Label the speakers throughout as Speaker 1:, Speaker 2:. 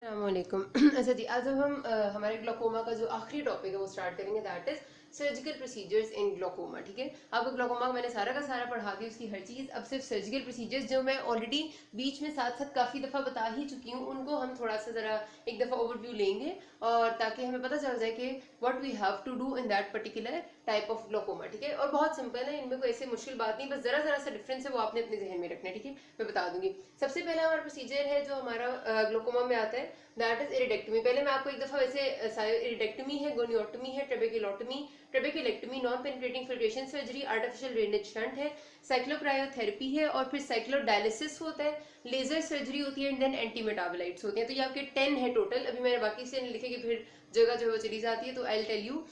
Speaker 1: अस्सलामुअलैकुम। अच्छा जी, आज अब हम हमारे ग्लोकोमा का जो आखिरी टॉपिक है वो स्टार्ट करेंगे, that is surgical procedures in glaucoma. ठीक है, आपको ग्लोकोमा मैंने सारा का सारा पढ़ा दिया, उसकी हर चीज़। अब सिर्फ सर्जिकल प्रोसीजर्स जो मैं ऑलरेडी बीच में साथ साथ काफ़ी दफ़ा बता ही चुकी हूँ, उनको हम थोड़ा सा ज़रा एक दफ़ा ओवरव्यू लेंगे, और ताकि हमें पता चल जाए कि what we have to do in that particular type of glaucoma. ठीक है, और बहुत सिंपल है, इनमें कोई ऐसी मुश्किल बात नहीं, बस ज़रा ज़रा सा डिफरेंस है, वो आपने अपने जहन में रखना है। ठीक है, मैं बता दूंगी। सबसे पहला हमारा प्रोसीजर है जो हमारा ग्लोकोमा में आता है, दैट इज इरिडेक्टमी। पहले मैं आपको एक दफा वैसे इरिडेक्टमी है, गोनियोटमी है, trabeculotomy, trabeculectomy, non penetrating filtration surgery, artificial drainage shunt है, साइक्लोक्रायोथेरेपी है, और फिर साइक्लोडायलिसिस होता है, लेजर सर्जरी होती है, एंड देन एंटीमेटाबोलाइट्स होते हैं। तो ये आपके 10 है टोटल। अभी मैंने बाकी से लिखे कि फिर जगह जो है वो चली जाती है, तो I will tell you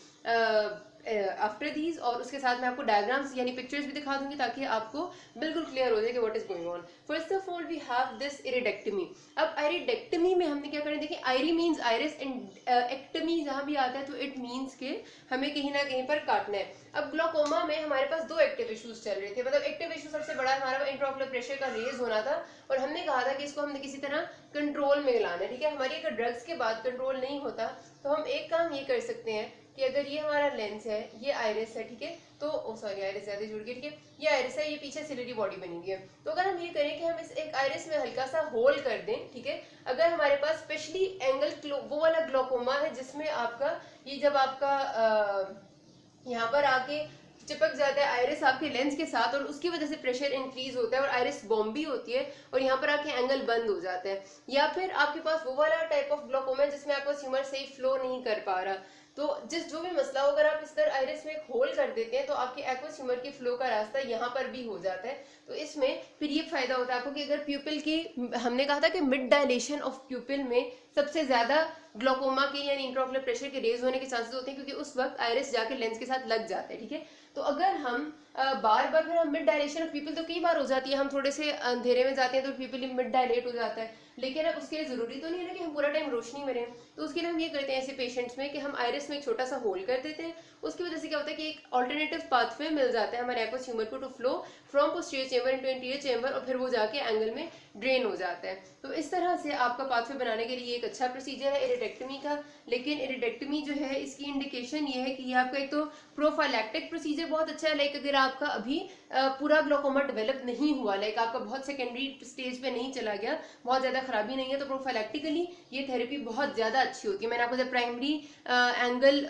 Speaker 1: after these, और उसके साथ मैं आपको डायग्राम्स यानी पिक्चर्स भी दिखा दूंगी ताकि आपको बिल्कुल क्लियर हो जाए कि what is going on. First of all we have this iridectomy. अब इरिडेक्टमी में हमने क्या करना है, देखिए iri means iris, and ectomy जहां भी आता है तो इट मींस के हमें कहीं ना कहीं पर काटना है। अब ग्लोकोमा में हमारे पास दो एक्टिव इश्यूज चल रहे थे, मतलब एक्टिव इशू सबसे बड़ा हमारा इंट्राओकुलर प्रेशर का रेज होना था, और हमने कहा था कि इसको हमने किसी तरह कंट्रोल में लाना है। ठीक है, हमारी अगर ड्रग्स के बाद कंट्रोल नहीं होता तो हम एक काम ये कर सकते हैं कि अगर ये हमारा लेंस है, ये आयरिस है, ठीक है, तो सॉरी आयरिस ज्यादा जुड़ गई, ठीक है, ये आयरिस है, ये पीछे सिलियरी बॉडी बनी हुई है। तो अगर हम ये करें कि हम इस एक आयरिस में हल्का सा होल कर दें, ठीक है, अगर हमारे पास स्पेशली एंगल वो वाला ग्लोकोमा है जिसमें आपका ये जब आपका यहाँ पर आके चिपक जाता है आयरिस आपके लेंस के साथ, और उसकी वजह से प्रेशर इंक्रीज होता है और आयरिस बॉम्ब भी होती है, और यहाँ पर आके एंगल बंद हो जाता है। या फिर आपके पास वो वाला टाइप ऑफ ग्लोकोमा है जिसमें आपका ह्यूमर सही फ्लो नहीं कर पा रहा, तो जो भी मसला हो, अगर आप इस तरह आयरिस में एक होल कर देते हैं तो आपके एक्वस ह्यूमर की फ्लो का रास्ता यहाँ पर भी हो जाता है। तो इसमें फिर ये फायदा होता है आपको कि अगर प्यूपिल की, हमने कहा था कि मिड डायलेशन ऑफ प्यूपिल में सबसे ज्यादा ग्लोकोमा के यानी इंट्राओकुलर प्रेशर के रेज होने के चांसेस होते हैं, क्योंकि उस वक्त आयरिस जाके लेंस के साथ लग जाता है। ठीक है, तो अगर हम बार बार फिर हम मिड डायलेशन ऑफ पीपल, तो कई बार हो जाती है, हम थोड़े से अंधेरे में जाते हैं तो पीपल मिड डायलेट हो जाता है, लेकिन अब उसके लिए जरूरी तो नहीं है ना कि हम पूरा टाइम रोशनी में रहें। तो उसके लिए हम ये करते हैं ऐसे पेशेंट्स में कि हम आयरिस में एक छोटा सा होल कर देते हैं। उसकी वजह से क्या होता है कि एक ऑल्टरनेटिव पाथवे मिल जाता है हमारे एक्वस ह्यूमर को to flow from posterior chamber into anterior chamber, और फिर वो जाके एंगल में ड्रेन हो जाता है। तो इस तरह से आपका पाथवे बनाने के लिए एक अच्छा प्रोसीजर है इरिडेक्टमी का। लेकिन इरिडेक्टमी जो है इसकी इंडिकेशन ये है कि ये आपका एक तो प्रोफाइलैक्टिक प्रोसीजर बहुत अच्छा है, लाइक अगर आपका अभी पूरा ग्लोकोमा डेवलप नहीं हुआ, लाइक आपका बहुत सेकेंडरी स्टेज पे नहीं चला गया, बहुत ज्यादा खराबी नहीं है, तो प्रोफाइलैक्टिकली ये थेरेपी बहुत ज्यादा अच्छी होती है। मैंने आपको जब प्राइमरी एंगल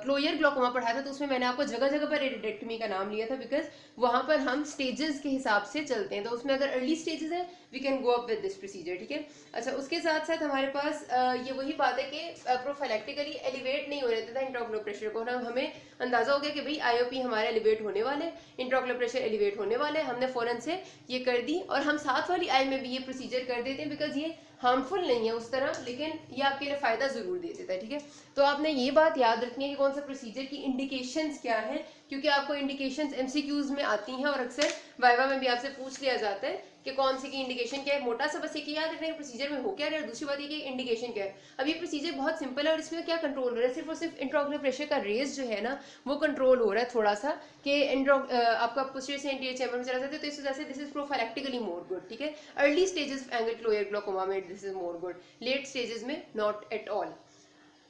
Speaker 1: क्लोयर ग्लोकोमा पढ़ाया था तो उसमें मैंने आपको जगह जगह पर इरिडेक्टमी का नाम लिया था, बिकॉज वहां पर हम स्टेजेस के हिसाब से चलते हैं। तो उसमें अगर अर्ली स्टेजेस है we can go up with this procedure. ठीक है, अच्छा उसके साथ साथ हमारे पास ये वही बात है कि प्रोफाइलैक्टिकली एलिवेट नहीं हो रहे थे इंट्राओकुलर प्रेशर को, ना हमें अंदाजा हो गया कि भाई आईओपी हमारे एलिवेट होने वाले, इंट्राओकुलर प्रेशर एलिवेट होने वाले, हमने फौरन से ये कर दी, और हम साथ वाली आई में भी ये प्रोसीजर कर देते हैं, बिकॉज ये हार्मफुल नहीं है उस तरह, लेकिन ये आपके लिए फायदा जरूर दे देता है। ठीक है, तो आपने ये बात याद रखनी है कि कौन सा प्रोसीजर की इंडिकेशंस क्या है, क्योंकि आपको इंडिकेशंस एमसीक्यूज में आती हैं और अक्सर वाइवा में भी आपसे पूछ लिया जाता है कि कौन सी की इंडिकेशन क्या है। मोटा सा बस एक याद रखना है प्रोसीजर में हो क्या रहा है, दूसरी बात ये कि इंडिकेशन क्या है। अब ये प्रोसीजर बहुत सिंपल है, और इसमें क्या कंट्रोल हो रहा है, सिर्फ और सिर्फ इंट्राओकुलर प्रेशर का रेज जो है ना वो कंट्रोल हो रहा है थोड़ा सा, कि आपका पोस्टीरियर से एंटीरियर चेंबर में चला जाता है, तो इस वजह से this is prophylactically more good. ठीक है, early stages angle closure glaucoma में this is more good, late stages में नॉट एट ऑल।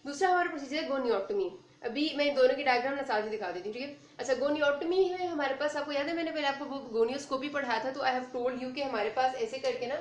Speaker 1: दूसरा हमारा प्रोसीजर है गोनियोटमी। अभी मैं दोनों की डायग्राम ना साथ ही दिखा देती हूँ। ठीक है, अच्छा गोनियोटमी है हमारे पास, आपको याद है मैंने पहले आपको गोनियोस्कोपी पढ़ाया था, तो आई हैव टोल्ड यू कि हमारे पास ऐसे करके ना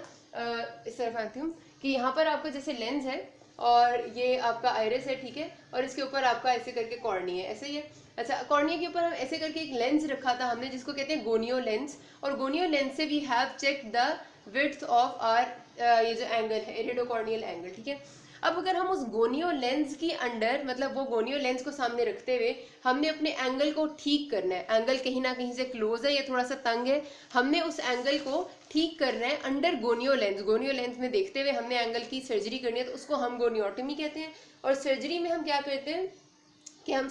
Speaker 1: इस तरफ आती हूँ कि यहाँ पर आपका जैसे लेंस है और ये आपका आइरिस है, ठीक है, और इसके ऊपर आपका ऐसे करके कॉर्निया है, ऐसे ही है। अच्छा कॉर्निया के ऊपर हम ऐसे करके एक लेंस रखा था हमने जिसको कहते हैं गोनियो लेंस, और गोनियो लेंस से we have check the width of our ये जो एंगल है इरिडोकॉर्नियल एंगल। ठीक है, अब अगर हम उस गोनियो लेंस की अंडर, मतलब वो गोनियो लेंस को सामने रखते हुए हमने अपने एंगल को ठीक करना है, एंगल कहीं ना कहीं से क्लोज है या थोड़ा सा तंग है, हमने उस एंगल को ठीक करना है under gonio lens. Gonio lens में देखते हुए हमने एंगल की सर्जरी करनी है, तो उसको हम गोनियोटमी कहते हैं। और सर्जरी में हम क्या करते हैं कि हम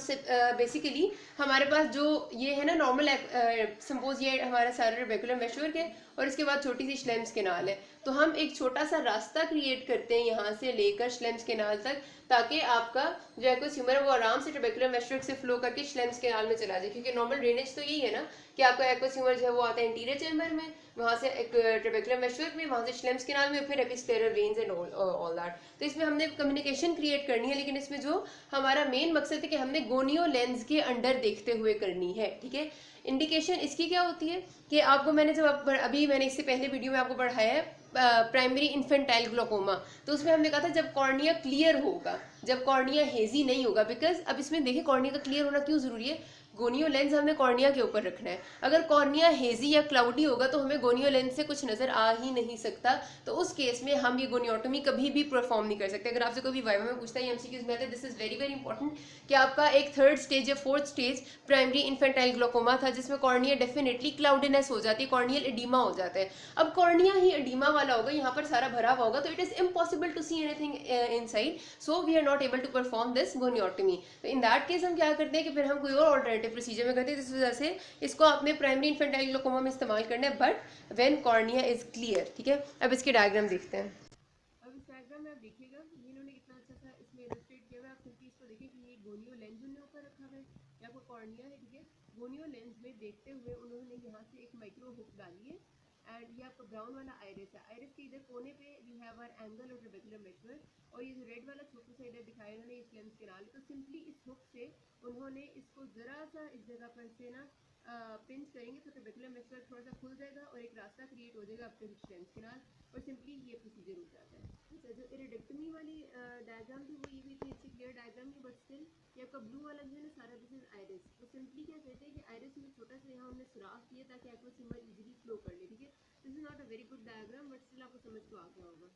Speaker 1: बेसिकली हमारे पास जो ये है ना नॉर्मल सपोज ये हमारा सारा रेगुलर मेशवर्क है, और इसके बाद छोटी सी श्लेम्स कैनाल है। तो हम एक छोटा सा रास्ता क्रिएट करते हैं यहाँ से लेकर श्लेम्स कैनाल तक, ताकि आपका जो एक्वस ह्यूमर है वो आराम से ट्रेबेकुलर मेशवर्क से फ्लो करके श्लेम्स कैनाल में चला जाए, क्योंकि नॉर्मल ड्रेनेज तो यही है ना कि आपका एक्वस ह्यूमर जो है वो आता है इंटीरियर चैम्बर में, वहां से एक ट्रेबेकुलर मेशवर्क में, वहां से श्लेम्स कैनाल में, फिर एपिस्क्लेरल वेन्स एंड ऑल दैट। तो इसमें हमने कम्युनिकेशन क्रिएट करनी है, लेकिन इसमें जो हमारा मेन मकसद है कि हमने गोनियो लेंस के अंडर देखते हुए करनी है, ठीक है। इंडिकेशन इसकी क्या होती है कि आपको मैंने जब अभी मैंने इससे पहले वीडियो में आपको पढ़ाया है प्राइमरी इन्फेंटाइल ग्लोकोमा, तो उसमें हमने कहा था जब कॉर्निया क्लियर होगा, जब कॉर्निया हेजी नहीं होगा, बिकॉज अब इसमें देखिए कॉर्निया का क्लियर होना क्यों जरूरी है, गोनियो लेंस हमें कॉर्निया के ऊपर रखना है। अगर कॉर्निया हेजी या क्लाउडी होगा तो हमें गोनियो लेंस से कुछ नजर आ ही नहीं सकता, तो उस केस में हम ये गोनियोटोमी कभी भी परफॉर्म नहीं कर सकते। अगर आपसे कोई वाइवा में पूछता है एमसीक्यूज में, this is very very important कि आपका एक थर्ड स्टेज या fourth stage primary infantile glaucoma था, जिसमें कॉर्निया डेफिनेटली क्लाउडीनेस हो जाती है, कॉर्नियल एडिमा हो जाता है। अब कॉर्निया ही एडिमा वाला होगा, यहाँ पर सारा भरा हुआ होगा, तो it is impossible to see anything inside, so we are not able to perform this goniotomy. तो इन दैट केस हम क्या करते हैं कि फिर हम कोई और ऑल्टरनेटिव प्रोसीजर में करते हैं, इस वजह से इसको आपने प्राइमरी इन्फेंटाइल ग्लोकोमा में इस्तेमाल करना है, but when cornea is clear, ठीक है। अब इसके डायग्राम देखते हैं। अब इस डायग्राम में आप देखिएगा इन्होंने कितना अच्छा सा इसमें इलस्ट्रेट किया हुआ है। आप सिंपली इसको देखिए कि ये गोनियो लेंस उन्होंने ऊपर रखा हुआ है, या कोई कॉर्निया है, ठीक है। गोनियो लेंस में देखते हुए उन्होंने यहाँ से एक माइक्रो हुक डाली है, एंड ये आपका ब्राउन वाला आइरिस है। आइरिस के इधर कोने पे वी हैव आवर एंगल और ट्रेबेकुलर मेशवर्क, और ये जो रेड वाला छोटा सा इधर दिखाया इन्होंने इस लेंस के नाल, तो सिंपली इस हुक से उन्होंने इसको जरा सा इस जगह पर से ना पिंच करेंगे तो ट्रेबेकुलर मेशवर्क थोड़ा सा खुल जाएगा और एक रास्ता क्रिएट हो जाएगा आपके लेंस के नाल, और सिंपली ये प्रोसीजर हो जाता है। अच्छा, जो इरेक्टोमी वाली डायग्राम थी वो ये भी इतनी अच्छी क्लियर डायग्राम नहीं, बट स्टिल ये आपका ब्लू वाला जो है ना सारा, दिस इज आइरिस। तो सिंपली क्या कहते हैं कि आइरिस में छोटा सा यहाँ हमने सुराख किया ताकि एक्वस ह्यूमर इजीली फ्लो कर ले, ठीक है। This is not a very good diagram, but still आपको समझ तो आ गया होगा।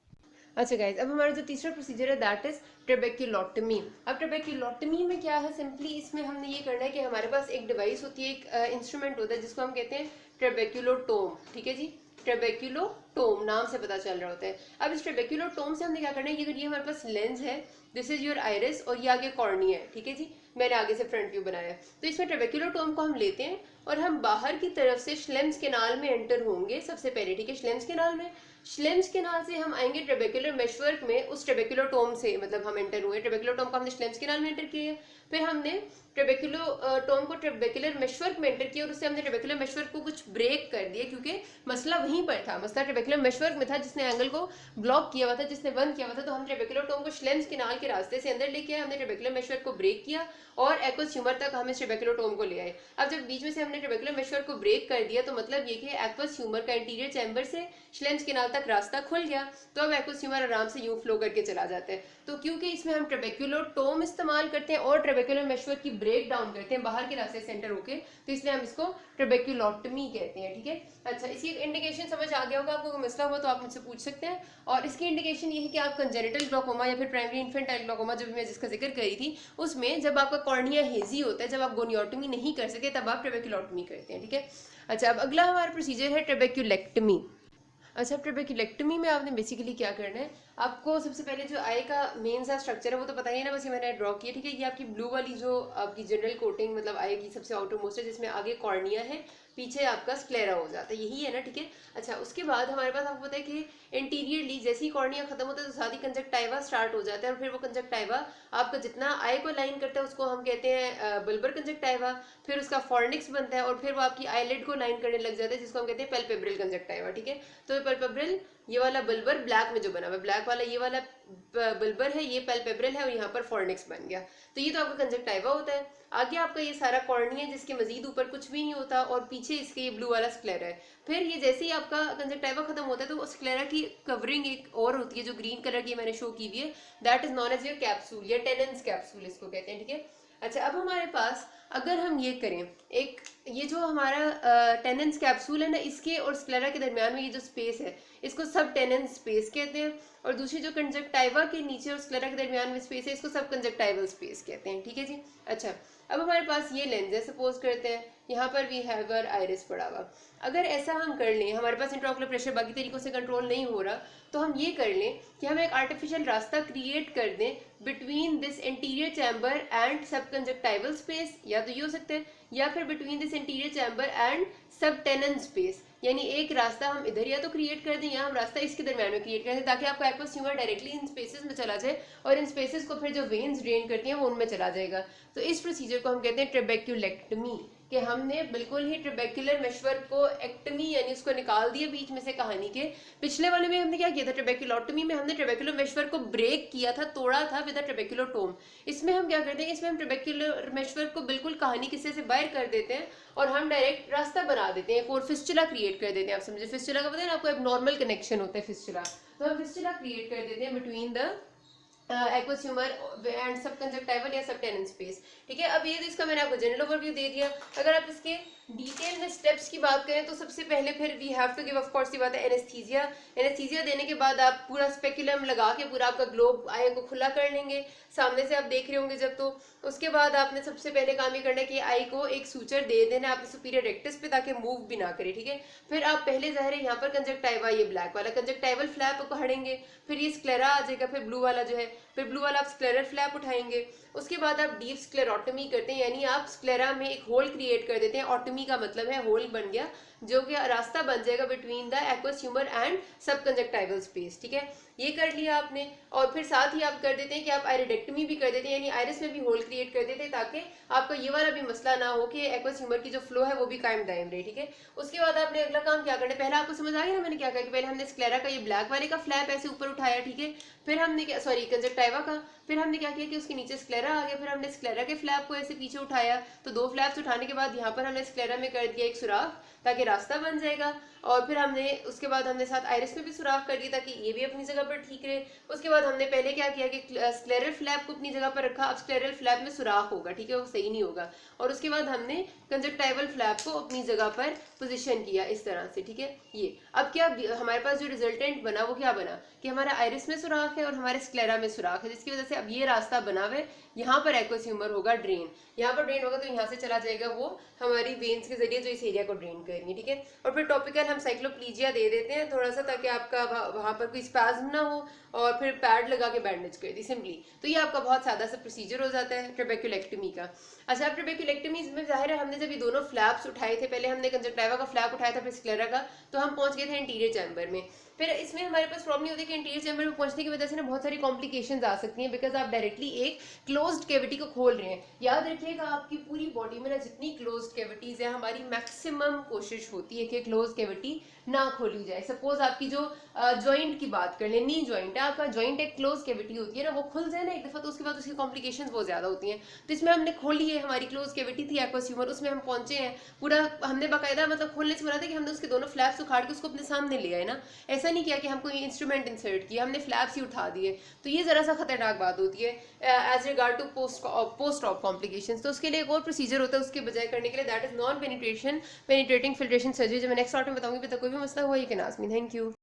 Speaker 1: अच्छा गाइज, अब हमारा जो तीसरा प्रोसीजर है दैट इज ट्रेबेक्युलोटमी। अब ट्रेबेक्युलोटमी में क्या है, सिंपली इसमें हमने ये करना है कि हमारे पास एक डिवाइस होती है, एक इंस्ट्रूमेंट होता है जिसको हम कहते हैं ट्रेबेक्युलोटोम, ठीक है जी। ट्रेबेक्युलोटोम नाम से पता चल रहा होता है। अब इस ट्रेबेक्युलोटोम से हमने क्या करना है, ये हमारे पास लेंस है, दिस इज योर आइरिस, और ये आगे कॉर्निया है, ठीक है जी। मैंने आगे से फ्रंट व्यू बनाया है। तो इसमें ट्रेबेक्युलोटोम को हम लेते हैं और हम बाहर की तरफ से श्लेम्स कैनाल में एंटर होंगे सबसे पहले, ठीक है। श्लेम्स कैनाल में, श्लेम्स कैनाल से हम आएंगे ट्रेबेकुलर मेशवर्क में, उस ट्रेबेकुलोटोम से मतलब हम एंटर हुए, ट्रेबेकुलोटोम को हमने श्लेम्स कैनाल में एंटर किया, फिर हमने ट्रेबेकुलोटोम को ट्रेबेकुलर मेशवर्क में एंटर किया, और उससे हमने ट्रेबेकुलर मेशवर्क को कुछ ब्रेक कर दिया, क्योंकि मसला वहीं पर था, मसला ट्रेबेकुलर मेशवर्क में था जिसने एंगल को ब्लॉक किया हुआ था, जिसने बंद किया हुआ था। तो हम ट्रेबेकुलोटोम को श्लेम्स कैनाल के रास्ते से अंदर लेके आए, हमने ट्रेबेकुलर मेशवर्क को ब्रेक किया और एक्वस ह्यूमर तक हम इस ट्रेबेकुलोटोम को ले आए। अब जब बीच में से हमने ट्रेबेकुलर मेशवर्क को ब्रेक कर दिया, तो मतलब ये कि एक्वस ह्यूमर का इंटीरियर चैम्बर से श्लेम्स कैनाल तक रास्ता खुल गया, तो अब एक्वस ह्यूमर आराम से यूं फ्लो करके चला जाता है। तो क्योंकि इसमें हम ट्रेबेकुलोटोम इस्तेमाल करते हैं और ट्रेबेकुलर मेशवर्क की ब्रेक डाउन करते हैं बाहर के रास्ते से एंटर होके, तो इसलिए हम इसको ट्रेबेकुलोटमी कहते हैं, ठीक है। अच्छा, इसकी इंडिकेशन समझ आ गया होगा, आपको कोई मसला हुआ तो आप मुझसे पूछ सकते हैं। और इसकी इंडिकेशन ये है कि आप कंजेनिटल ग्लोकोमा या फिर प्राइमरी इन्फेंटाइल ग्लोकोमा, जो भी मैं जिसका जिक्र करी थी, उसमें जब आपका कॉर्निया हेजी होता है, जब आप गोनियोटमी नहीं कर सके, तब आप ट्रेबेकुलोटमी करते हैं, ठीक है। अच्छा, अब अगला हमारा प्रोसीजर है ट्रेबेक्युलेक्टमी। अच्छा, ट्रेबेक्युलेक्टमी में आपने बेसिकली क्या करना है, आपको सबसे पहले जो आई का मेन सा स्ट्रक्चर है वो तो पता ही है ना, बस ये मैंने ड्रॉ किया, ठीक है। ये आपकी ब्लू वाली जो आपकी जनरल कोटिंग मतलब आई की सबसे आउटर मोस्ट है, जिसमें आगे कॉर्निया है, पीछे आपका स्क्लेरा हो जाता है, यही है ना, ठीक है। अच्छा, उसके बाद हमारे पास आपको पता है कि इंटीरियरली जैसे ही कॉर्निया खत्म होता है तो साथ ही कंजक्टाइवा स्टार्ट हो जाता है, और फिर वो कंजक्टाइवा आपका जितना आई को लाइन करता है उसको हम कहते हैं बल्बर कंजक्टाइवा, फिर उसका फॉर्निक्स बनता है, और फिर वो आपकी आईलिड को लाइन करने लग जाता है, जिसको हम कहते हैं पैल्पेब्रल कंजक्टाइवा, ठीक है। तो पैल्पेब्रल ये वाला बल्बर ब्लैक में जो बना हुआ है, ब्लैक वाला ये वाला बल्बर है, ये पैल्पेब्रल है, और यहाँ पर फॉर्निक्स बन गया। तो ये तो आपका कंजक्टाइवा होता है। आगे आपका ये सारा कॉर्निया है, जिसके मजीद ऊपर कुछ भी नहीं होता, और पीछे इसके ये ब्लू वाला स्क्लेरा है। फिर ये जैसे ही आपका कंजक्टाइवा खत्म होता है तो स्क्लेरा की कवरिंग एक और होती है जो ग्रीन कलर की मैंने शो की हुई है, that is known as your capsule या टेनेंस कैप्सूल इसको कहते हैं, ठीक है। अच्छा, अब हमारे पास अगर हम ये करें, एक ये जो हमारा टेनेंस कैप्सूल है ना, इसके और स्क्लेरा के दरमियान में ये जो स्पेस है इसको सब टेनेंस स्पेस कहते हैं, और दूसरी जो कंजक्टाइवा के नीचे और स्क्लेरा के दरमियान में स्पेस है इसको सब कंजक्टाइवल स्पेस कहते हैं, ठीक है जी। अच्छा, अब हमारे पास ये लेंस है, सपोज करते हैं यहाँ पर वी हैव आवर आइरिस पड़ा हुआ। अगर ऐसा हम कर लें, हमारे पास इंट्राओकुलर प्रेशर बाकी तरीकों से कंट्रोल नहीं हो रहा, तो हम ये कर लें कि हम एक आर्टिफिशियल रास्ता क्रिएट कर दें between this interior chamber and subconjunctival space. या तो ये हो सकता है या फिर between this interior chamber and subtenon space, यानी एक रास्ता हम इधर या तो क्रिएट कर दें या हम रास्ता इसके दरम्यान में क्रिएट कर दें ताकि आपका aqueous humour directly in spaces में चला जाए और इन स्पेसेस को फिर जो वेन्स ड्रेन करती हैं वो उनमें चला जाएगा। तो इस प्रोसीजर को हम कहते हैं ट्रेबेक्युलेक्टमी, कि हमने बिल्कुल ही ट्रेबेक्युलर मेशवर्क को एक्टमी यानी उसको निकाल दिया बीच में से कहानी के। पिछले वाले में हमने क्या किया था, ट्रेबेक्युलोटमी में हमने ट्रेबेक्युलर मेशवर्क को ब्रेक किया था, तोड़ा था विद ट्रेबेक्युलोटोम। इसमें हम क्या करते हैं, इसमें हम ट्रेबेक्युलर मेशवर्क को बिल्कुल कहानी किस्से से बाहर कर देते हैं और हम डायरेक्ट रास्ता बना देते हैं, एक और फिस्चुला क्रिएट कर देते हैं। आप समझे, फिस्चुला का पता है ना आपको, एबनॉर्मल कनेक्शन होता है फिस्चुला, तो हम फिस्चुला क्रिएट कर देते हैं between the aqueous humour and सब कंजक्टाइवल या सबटेनन स्पेस। ठीक है, अब ये तो इसका मैंने आपको जनरल ओवरव्यू दे दिया। अगर आप इसके डिटेल में स्टेप्स की बात करें तो सबसे पहले फिर we have to give of course की बात है एनेस्थीसिया। एनेस्थीसिया देने के बाद आप पूरा स्पेकुलम लगा के पूरा आपका ग्लोब आई को खुला कर लेंगे, सामने से आप देख रहे होंगे जब, तो उसके बाद आपने सबसे पहले काम ये करना है कि आई को एक सूचर दे देना आपने सुपीरियर रेक्टस पे ताकि मूव भी ना करे। ठीक है, फिर आप पहले ज़ाहिर है यहाँ पर कंजक्टाइवा, ये ब्लैक वाला कंजक्टाइवल फ्लैप को हड़ेंगे, फिर ये स्क्लेरा आ जाएगा, फिर ब्लू वाला जो है, फिर ब्लू वाला आप स्क्लेरल फ्लैप उठाएंगे। उसके बाद आप डीप स्क्लेरोटमी करते हैं, यानी आप स्क्लेरा में एक होल क्रिएट कर देते हैं। ऑटमी का मतलब है होल बन गया, जो कि रास्ता बन जाएगा between the aqueous humour and subconjunctival space. ठीक है, ये कर लिया आपने, और फिर साथ ही आप कर देते हैं कि आप आयरिडेक्टमी भी कर देते हैं, यानी आयरिस में भी होल क्रिएट कर देते हैं ताकि आपका ये वाला भी मसला ना हो कि एक्वस ह्यूमर की जो फ्लो है वो भी कायम दायम रहे। ठीक है, उसके बाद आपने अगला काम क्या करना है, पहले आपको समझ आ गया ना मैंने क्या कहा कि पहले हमने स्क्लेरा का ये ब्लैक वाले का फ्लैप ऐसे ऊपर उठाया। ठीक है, फिर हमने क्या, सॉरी कंजक्टाइवा का, फिर हमने क्या किया कि उसके नीचे स्क्लेरा आ गया, फिर हमने स्क्लेरा के फ्लैप को ऐसे पीछे उठाया, तो दो फ्लैप्स उठाने के बाद यहाँ पर हमने स्क्लेरा में कर दिया एक सुराख ताकि रास्ता बन जाएगा, और फिर हमने उसके बाद हमने साथ आयरिस में भी सुराख कर दिया ताकि ये भी अपनी जगह पर ठीक रहे। उसके बाद हमने पहले क्या किया कि स्क्लेरल फ्लैप को अपनी जगह पर रखा, अब स्क्लेरल फ्लैप में सुराख होगा, ठीक है, वो सही नहीं होगा, और उसके बाद हमने कंजक्टाइवल फ्लैप को अपनी जगह पर पोजीशन किया इस तरह से। ठीक है, ये अब क्या हमारे पास जो रिजल्टेंट बना वो क्या बना कि हमारा आयरिस में सुराख है और हमारे स्क्लेरा में सुराख है, जिसकी वजह से अब ये रास्ता बना हुआ है, यहाँ पर एक्वस ह्यूमर होगा ड्रेन, यहाँ पर ड्रेन होगा तो यहाँ से चला जाएगा वो हमारी वेन्स के जरिए जो इस एरिया को ड्रेन करेंगे। ठीक है, और फिर टॉपिकल हम साइक्लोप्लीजिया दे देते हैं थोड़ा सा ताकि आपका वहाँ पर कोई स्पैज्म ना हो, और फिर पैड लगा के बैंडेज कर दी सिंपली। तो ये आपका बहुत सादा सा प्रोसीजर हो जाता है ट्रेबेक्युलेक्टमी का। अच्छा, अब ट्रेबेक्युलेक्टमी में जाहिर है हमने जब ये दोनों फ्लैप्स उठाए थे, पहले हमने कंजक्टाइवा का फ्लैप उठाया था फिर स्क्लेरा का, तो हम पहुंच गए थे इंटीरियर चैम्बर में। फिर इसमें हमारे पास प्रॉब्लम होती है कि इंटीरियर चैम्बर में पहुंचने की वजह से ना बहुत सारी कॉम्प्लिकेशंस आ सकती हैं, बिकॉज आप डायरेक्टली एक क्लोज्ड कैविटी को खोल रहे हैं। याद रखिएगा आपकी पूरी बॉडी में ना जितनी क्लोज्ड कैविटीज है, हमारी मैक्सिमम कोशिश होती है कि क्लोज कैविटी ना खोली जाए। सपोज आपकी जो जॉइंट की बात कर ले, नी जॉइंट है, आपका जॉइंट एक क्लोज कैविटी होती है ना, वो खुल जाए ना एक दफा तो उसके बाद उसकी कॉम्प्लिकेशंस बहुत ज्यादा होती हैं। तो इसमें हमने खोली है, हमारी क्लोज कैविटी थी एक्वस ह्यूमर, उसमें हम पहुंचे हैं पूरा, हमने बाकायदा मतलब खोलने से बोला था कि हमने उसके दोनों फ्लैप्स उखाड़ के उसको अपने सामने ले आए ना, ऐसा नहीं किया कि हम कोई इंस्ट्रूमेंट इंसर्ट किया, हमने फ्लैप्स ही उठा दिए। तो ये जरा सा खतरनाक बात होती है as regard to post op complications. तो उसके लिए एक और प्रोसीजर होता है उसके बजाय करने के लिए, that is non penetrating filtration surgery, जो मैं नेक्स्ट पार्ट में बताऊंगी। अभी तक कोई भी मसला हुआ ये can ask me. Thank you.